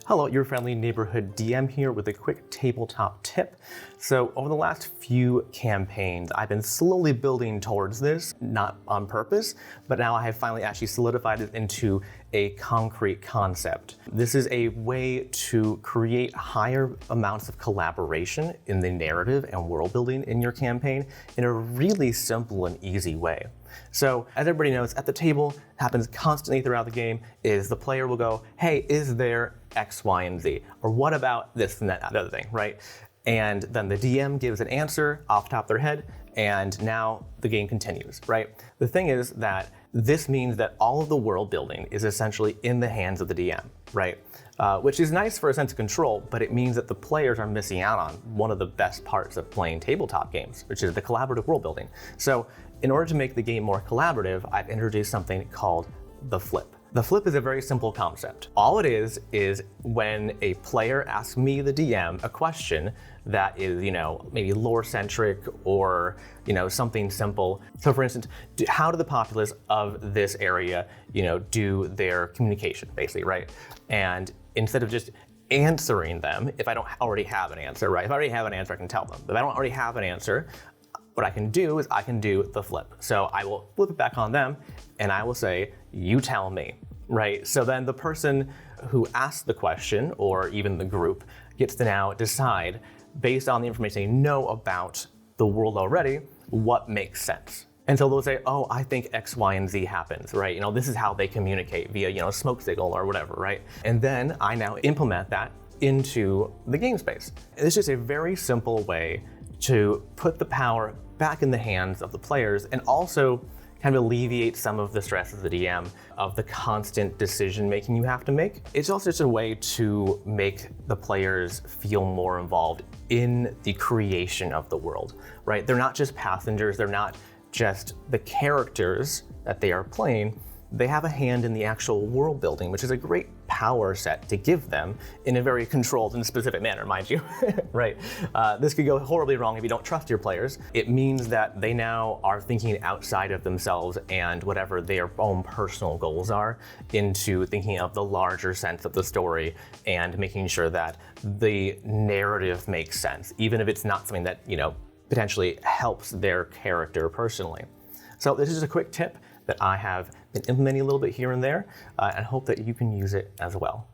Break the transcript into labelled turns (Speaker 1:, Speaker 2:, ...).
Speaker 1: Hello, your friendly neighborhood DM here with a quick tabletop tip. So over the last few campaigns, I've been slowly building towards this, not on purpose, but now I have finally actually solidified it into a concrete concept. This is a way to create higher amounts of collaboration in the narrative and world building in your campaign in a really simple and easy way. So as everybody knows, at the table, happens constantly throughout the game, is the player will go, hey, is there X, Y, and Z? Or what about this and that other thing, right? And then the DM gives an answer off the top of their head, and now the game continues, right? The thing is that this means that all of the world building is essentially in the hands of the DM, right? Which is nice for a sense of control, but it means that the players are missing out on one of the best parts of playing tabletop games, which is the collaborative world building. So in order to make the game more collaborative, I've introduced something called the flip. The flip is a very simple concept. All it is when a player asks me, the DM, a question that is, maybe lore-centric or, something simple. So for instance, how do the populace of this area, do their communication, basically, right? And instead of just answering them, if I don't already have an answer, right? If I already have an answer, I can tell them. But if I don't already have an answer, what I can do is I can do the flip. So I will flip it back on them and I will say, you tell me, right? So then the person who asked the question, or even the group, gets to now decide, based on the information they know about the world already, what makes sense. And so they'll say, oh, I think X, Y, and Z happens, right? This is how they communicate via, smoke signal or whatever, right? And then I now implement that into the game space. And it's just a very simple way to put the power back in the hands of the players and also kind of alleviate some of the stress of the DM of the constant decision making you have to make. It's also just a way to make the players feel more involved in the creation of the world, right? They're not just passengers, they're not just the characters that they are playing, they have a hand in the actual world building, which is a great power set to give them in a very controlled and specific manner, mind you, right? This could go horribly wrong if you don't trust your players. It means that they now are thinking outside of themselves and whatever their own personal goals are into thinking of the larger sense of the story and making sure that the narrative makes sense, even if it's not something that, potentially helps their character personally. So this is just a quick tip that I have been implementing a little bit here and there, and hope that you can use it as well.